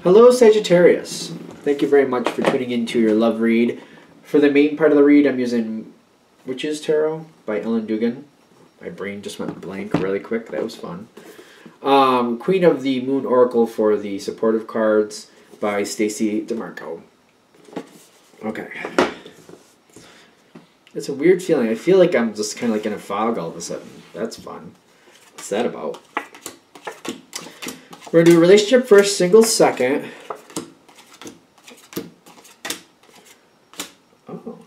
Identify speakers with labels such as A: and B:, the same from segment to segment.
A: Hello, Sagittarius. Thank you very much for tuning into your love read. For the main part of the read, I'm using Witch's Tarot by Ellen Dugan. My brain just went blank really quick. That was fun. Queen of the Moon Oracle for the supportive cards by Stacy DeMarco. Okay. It's a weird feeling. I feel like I'm just kind of like in a fog all of a sudden. That's fun. What's that about? We're going to do relationship first, single second. Oh.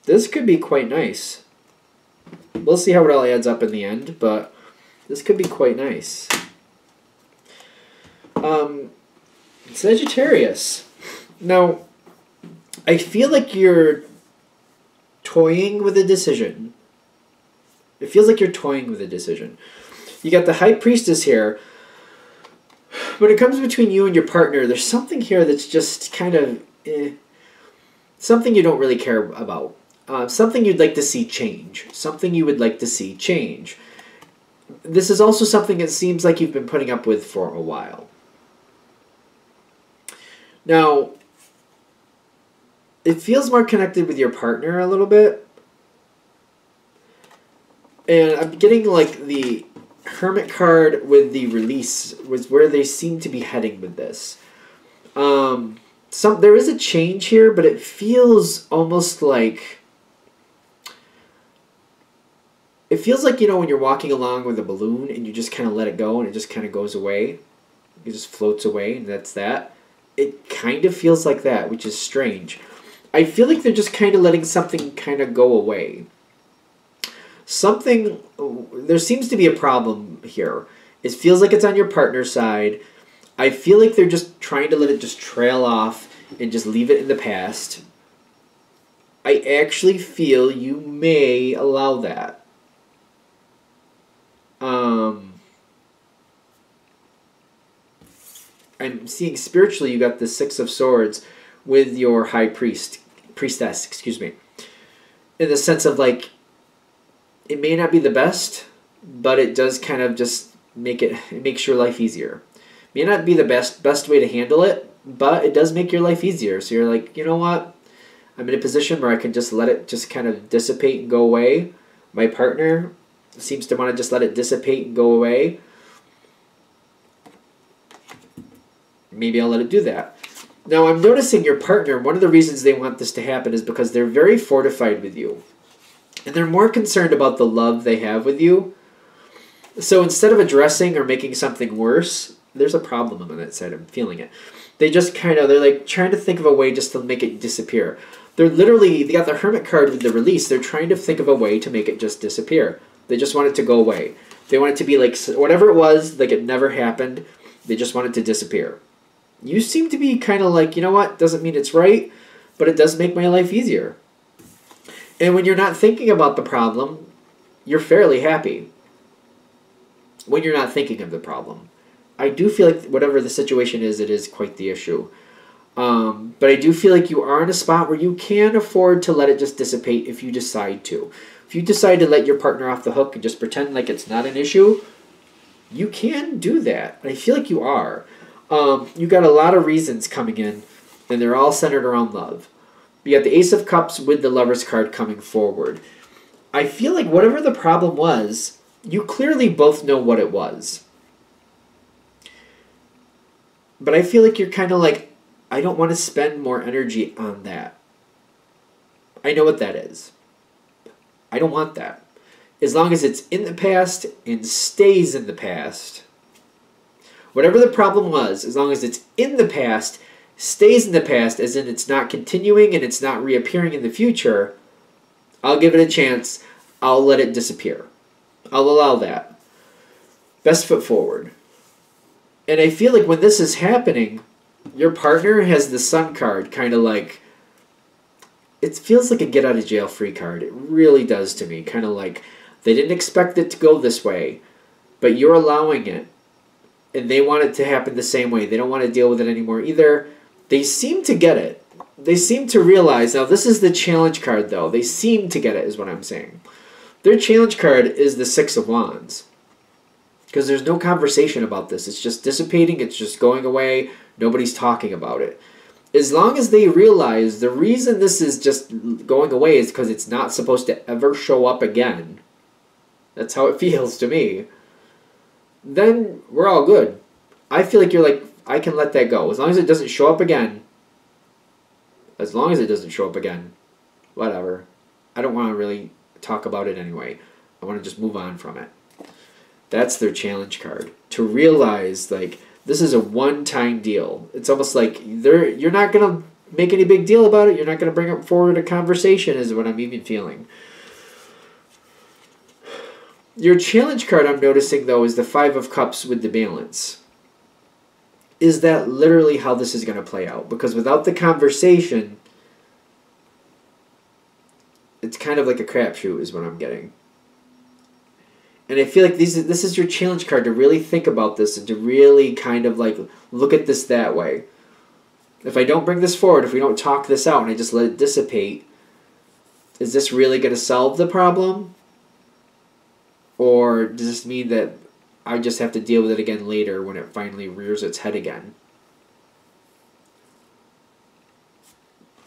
A: This could be quite nice. We'll see how it all adds up in the end, but this could be quite nice. Sagittarius. Now, I feel like you're toying with a decision. It feels like you're toying with a decision. You got the High Priestess here. When it comes between you and your partner, there's something here that's just kind of something you don't really care about. Something you'd like to see change. Something you would like to see change. This is also something that seems like you've been putting up with for a while. Now, it feels more connected with your partner a little bit. And I'm getting like the Hermit card with the release was where they seem to be heading with this. There is a change here, but it feels almost like... It feels like, you know, when you're walking along with a balloon and you just kind of let it go and it just kind of goes away. It just floats away and that's that. It kind of feels like that, which is strange. I feel like they're just kind of letting something kind of go away. There seems to be a problem here. It feels like it's on your partner's side. I feel like they're just trying to let it just trail off and just leave it in the past. I actually feel you may allow that. I'm seeing spiritually you got the Six of Swords with your High Priestess, excuse me. In the sense of like, it may not be the best, but it does kind of just it makes your life easier. May not be the best way to handle it, but it does make your life easier. So you're like, you know what? I'm in a position where I can just let it just kind of dissipate and go away. My partner seems to want to just let it dissipate and go away. Maybe I'll let it do that. Now I'm noticing your partner, one of the reasons they want this to happen is because they're very fortified with you. And they're more concerned about the love they have with you. So instead of addressing or making something worse, there's a problem on that side. I'm feeling it. They just they're like trying to think of a way just to make it disappear. They got the Hermit card with the release. They're trying to think of a way to make it just disappear. They just want it to go away. They want it to be like, whatever it was, like it never happened. They just want it to disappear. You seem to be kind of like, you know what, doesn't mean it's right, but it does make my life easier. And when you're not thinking about the problem, you're fairly happy. When you're not thinking of the problem. I do feel like whatever the situation is, it is quite the issue. But I do feel like you are in a spot where you can afford to let it just dissipate if you decide to. If you decide to let your partner off the hook and just pretend like it's not an issue, you can do that. I feel like you are. You got a lot of reasons coming in, and they're all centered around love. You got the Ace of Cups with the Lover's card coming forward. I feel like whatever the problem was, you clearly both know what it was. But I feel like you're kind of like, I don't want to spend more energy on that. I know what that is. I don't want that. As long as it's in the past and stays in the past. Whatever the problem was, as long as it's in the past, stays in the past, as in it's not continuing and it's not reappearing in the future, I'll give it a chance. I'll let it disappear. I'll allow that. Best foot forward. And I feel like when this is happening, your partner has the Sun card kind of like, it feels like a get out of jail free card. It really does to me. Kind of like they didn't expect it to go this way, but you're allowing it. And they want it to happen the same way. They don't want to deal with it anymore either. They seem to get it. They seem to realize. Now, this is the challenge card, though. They seem to get it, is what I'm saying. Their challenge card is the Six of Wands. Because there's no conversation about this. It's just dissipating. It's just going away. Nobody's talking about it. As long as they realize the reason this is just going away is because it's not supposed to ever show up again. That's how it feels to me. Then we're all good. I feel like you're like, I can let that go. As long as it doesn't show up again. As long as it doesn't show up again. Whatever. I don't want to really talk about it anyway. I want to just move on from it. That's their challenge card. To realize, like, this is a one-time deal. It's almost like you're not going to make any big deal about it. You're not going to bring up forward a conversation is what I'm even feeling. Your challenge card, I'm noticing, though, is the Five of Cups with the balance. Is that literally how this is going to play out? Because without the conversation, it's kind of like a crapshoot is what I'm getting. And I feel like this is your challenge card to really think about this and to really kind of like look at this that way. If I don't bring this forward, if we don't talk this out and I just let it dissipate, is this really going to solve the problem? Or does this mean that I just have to deal with it again later when it finally rears its head again?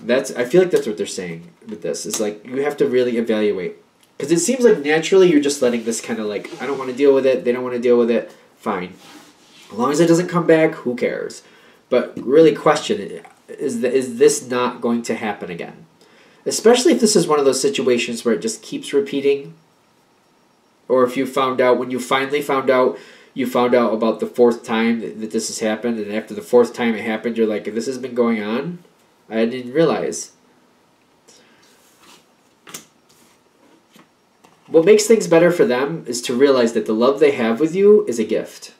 A: I feel like that's what they're saying with this. It's like you have to really evaluate. Because it seems like naturally you're just letting this kind of like, I don't want to deal with it, they don't want to deal with it, fine. As long as it doesn't come back, who cares? But really question it. Is this not going to happen again? Especially if this is one of those situations where it just keeps repeating. Or if you found out, when you finally found out, you found out about the fourth time that this has happened, and after the fourth time it happened, you're like, this has been going on? I didn't realize. What makes things better for them is to realize that the love they have with you is a gift.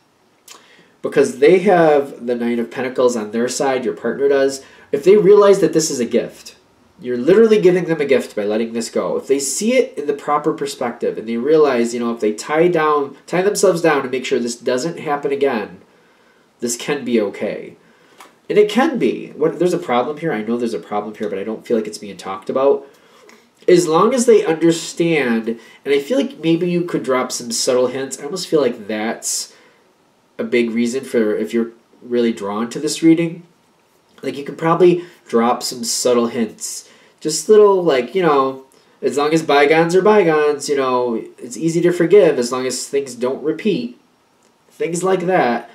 A: Because they have the Nine of Pentacles on their side, your partner does. If they realize that this is a gift, you're literally giving them a gift by letting this go. If they see it in the proper perspective and they realize, if they tie themselves down and make sure this doesn't happen again, this can be okay. And it can be. There's a problem here. I know there's a problem here, but I don't feel like it's being talked about. As long as they understand, and I feel like maybe you could drop some subtle hints. I almost feel like that's a big reason for if you're really drawn to this reading. Like you could probably drop some subtle hints. Just little, like, as long as bygones are bygones, it's easy to forgive as long as things don't repeat. Things like that.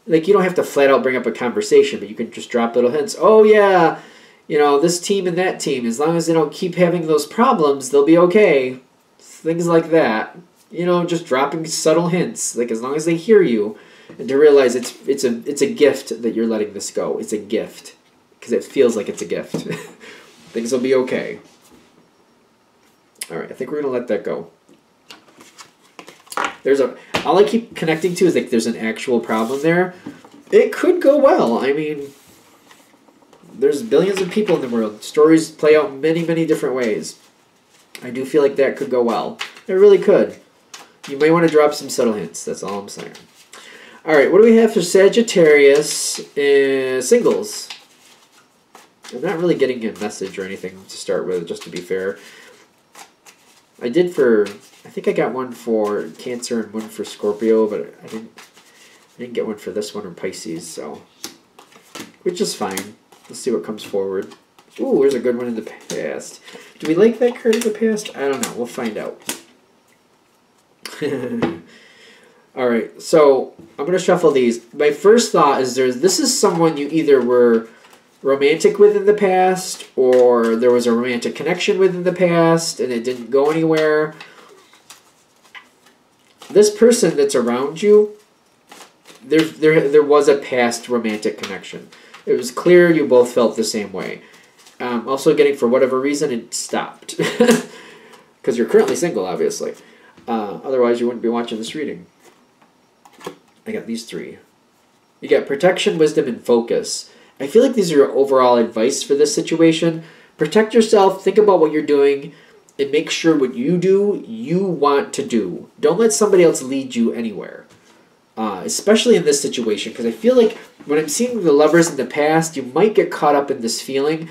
A: Like you don't have to flat out bring up a conversation, but you can just drop little hints. Oh yeah, this team and that team, as long as they don't keep having those problems, they'll be okay. Things like that. Just dropping subtle hints. Like as long as they hear you, and to realize it's a gift that you're letting this go. It's a gift because it feels like it's a gift. Things will be okay. All right, I think we're gonna let that go. All I keep connecting to is like there's an actual problem there. It could go well. I mean, there's billions of people in the world. Stories play out many, many different ways. I do feel like that could go well. It really could. You may want to drop some subtle hints. That's all I'm saying. All right, what do we have for Sagittarius singles? I'm not really getting a message or anything to start with, just to be fair. I think I got one for Cancer and one for Scorpio, but I didn't get one for this one or Pisces, so which is fine. Let's see what comes forward. Ooh, there's a good one in the past. Do we like that card in the past? I don't know. We'll find out. Alright, so I'm going to shuffle these. My first thought is this is someone you either were romantic with in the past, or there was a romantic connection with in the past, and it didn't go anywhere. This person that's around you, there was a past romantic connection. It was clear you both felt the same way. Also getting, for whatever reason, it stopped. Because you're currently single, obviously. Otherwise, you wouldn't be watching this reading. I got these three. You got protection, wisdom, and focus. I feel like these are your overall advice for this situation. Protect yourself, think about what you're doing, and make sure what you do, you want to do. Don't let somebody else lead you anywhere. Especially in this situation, because I feel like when I'm seeing the lovers in the past, you might get caught up in this feeling.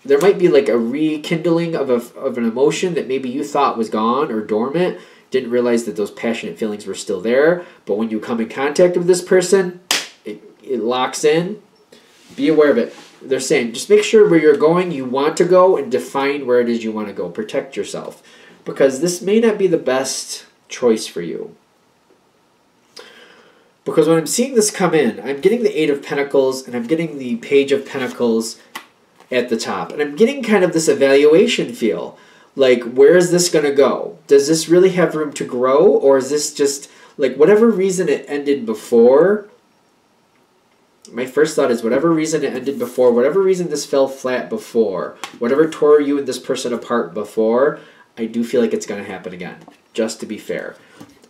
A: There might be like a rekindling of an emotion that maybe you thought was gone or dormant. didn't realize that those passionate feelings were still there. But when you come in contact with this person, it locks in. Be aware of it. They're saying, just make sure where you're going, you want to go, and define where it is you want to go. Protect yourself. Because this may not be the best choice for you. Because when I'm seeing this come in, I'm getting the Eight of Pentacles, and I'm getting the Page of Pentacles at the top. And I'm getting kind of this evaluation feel. Like, where is this going to go? Does this really have room to grow? Or is this just, like, whatever reason it ended before? My first thought is whatever reason it ended before, whatever reason this fell flat before, whatever tore you and this person apart before, I do feel like it's going to happen again, just to be fair.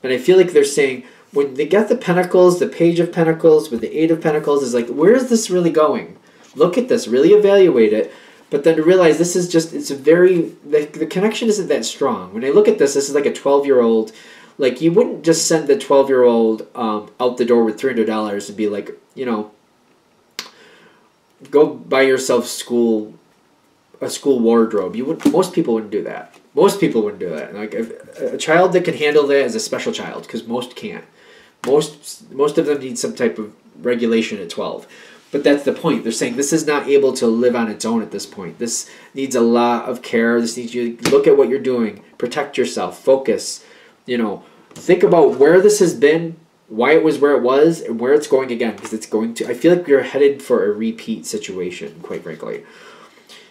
A: And I feel like they're saying, when they get the Pentacles, the Page of Pentacles with the Eight of Pentacles, is like, where is this really going? Look at this, really evaluate it, but then to realize this is just, it's a very, the connection isn't that strong. When I look at this is like a 12-year-old, like you wouldn't just send the 12-year-old out the door with $300 and be like, you know, go buy yourself a school wardrobe. Most people wouldn't do that. Most people wouldn't do that. Like a child that can handle that is a special child, because most can't. Most of them need some type of regulation at 12. But that's the point. They're saying this is not able to live on its own at this point. This needs a lot of care. This needs you to look at what you're doing. Protect yourself. Focus. You know, think about where this has been, why it was where it was, and where it's going again. Because it's going to, I feel like you're headed for a repeat situation, quite frankly.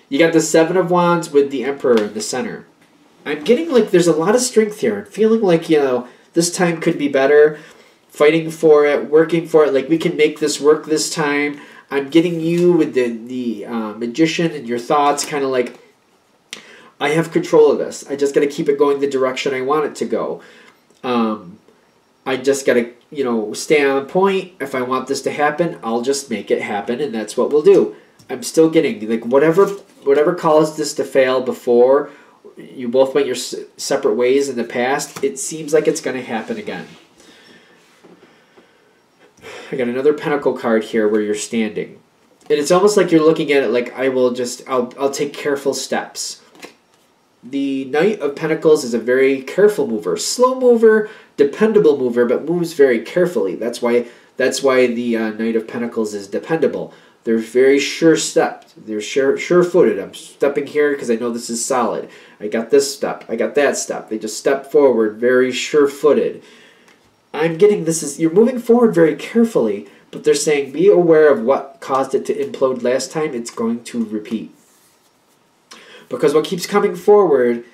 A: You got the Seven of Wands with the Emperor in the center. I'm getting like there's a lot of strength here. I'm feeling like, you know, this time could be better. Fighting for it, working for it, like we can make this work this time. I'm getting you with the Magician and your thoughts, kind of like, I have control of this. I just got to keep it going the direction I want it to go. I just got to, you know, stay on point. If I want this to happen, I'll just make it happen, and that's what we'll do. I'm still getting, like, whatever caused this to fail before, you both went your separate ways in the past, it seems like it's going to happen again. I got another Pentacle card here where you're standing. And it's almost like you're looking at it like, I'll take careful steps. The Knight of Pentacles is a very careful mover. Slow mover, dependable mover, but moves very carefully. That's why the Knight of Pentacles is dependable. They're very sure-stepped. They're sure-footed. I'm stepping here because I know this is solid. I got this step. I got that step. They just step forward, very sure-footed. I'm getting this is, you're moving forward very carefully, but they're saying be aware of what caused it to implode last time. It's going to repeat. Because what keeps coming forward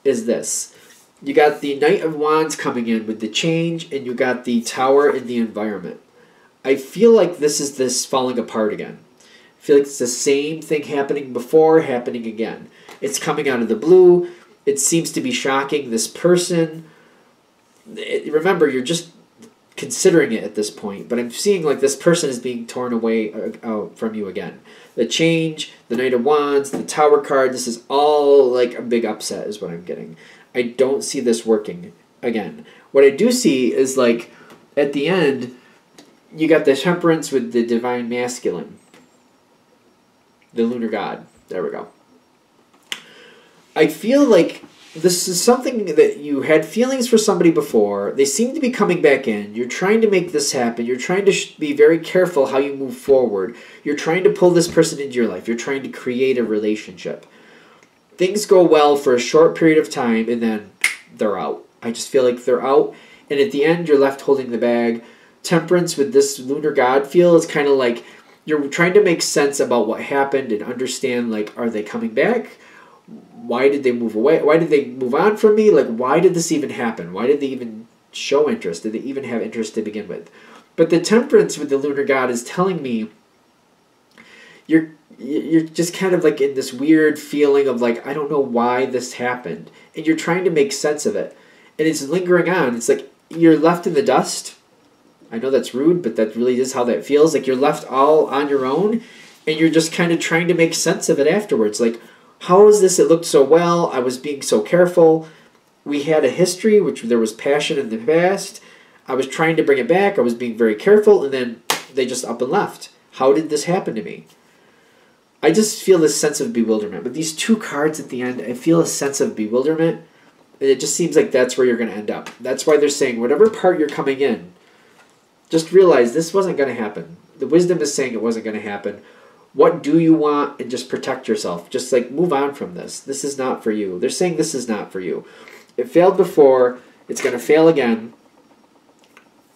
A: is this. You got the Knight of Wands coming in with the change, and you got the Tower in the environment. I feel like this is this falling apart again. I feel like it's the same thing happening before, happening again. It's coming out of the blue. It seems to be shocking this person. Remember, you're just considering it at this point, but I'm seeing like this person is being torn away out from you again. The change, the Knight of Wands, the Tower card, this is all like a big upset is what I'm getting. I don't see this working again. What I do see is like at the end, you got the Temperance with the Divine Masculine. The Lunar God. There we go. I feel like this is something that you had feelings for somebody before. They seem to be coming back in. You're trying to make this happen. You're trying to be very careful how you move forward. You're trying to pull this person into your life. You're trying to create a relationship. Things go well for a short period of time, and then they're out. I just feel like they're out, and at the end, you're left holding the bag. Temperance with this Lunar God feel is kind of like you're trying to make sense about what happened and understand, like, are they coming back? Why did they move away? Why did they move on from me? Like, why did this even happen? Why did they even show interest? Did they even have interest to begin with? But the Temperance with the Lunar God is telling me you're just kind of like in this weird feeling of like, I don't know why this happened. And you're trying to make sense of it. And it's lingering on. It's like you're left in the dust. I know that's rude, but that really is how that feels. Like you're left all on your own, and you're just kind of trying to make sense of it afterwards. Like, how is this? It looked so well. I was being so careful. We had a history, which there was passion in the past. I was trying to bring it back. I was being very careful, and then they just up and left. How did this happen to me? I just feel this sense of bewilderment. With these two cards at the end, I feel a sense of bewilderment. And it just seems like that's where you're going to end up. That's why they're saying whatever part you're coming in, just realize this wasn't going to happen. The wisdom is saying it wasn't going to happen. What do you want? And just protect yourself. Just like move on from this. This is not for you. They're saying this is not for you. It failed before. It's going to fail again.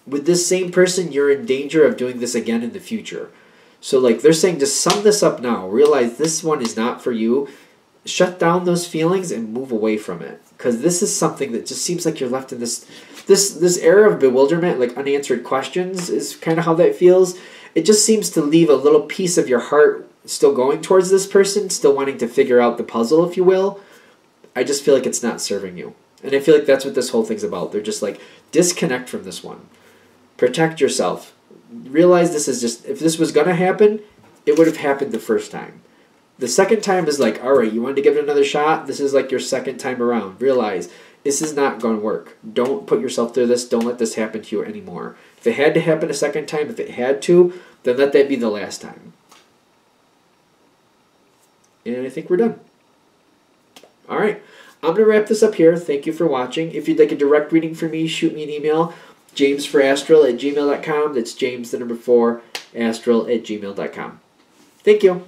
A: With this same person, you're in danger of doing this again in the future. So like they're saying, just sum this up now. Realize this one is not for you. Shut down those feelings and move away from it. Because this is something that just seems like you're left in this era of bewilderment, like unanswered questions is kind of how that feels. It just seems to leave a little piece of your heart still going towards this person, still wanting to figure out the puzzle, if you will. I just feel like it's not serving you. And I feel like that's what this whole thing's about. They're just like, disconnect from this one. Protect yourself. Realize this is just, if this was going to happen, it would have happened the first time. The second time is like, all right, you wanted to give it another shot? This is like your second time around. Realize this is not going to work. Don't put yourself through this. Don't let this happen to you anymore. If it had to happen a second time, if it had to, then let that be the last time. And I think we're done. All right. I'm going to wrap this up here. Thank you for watching. If you'd like a direct reading from me, shoot me an email. jamesforastral@gmail.com. That's James, the number 4, astral@gmail.com. Thank you.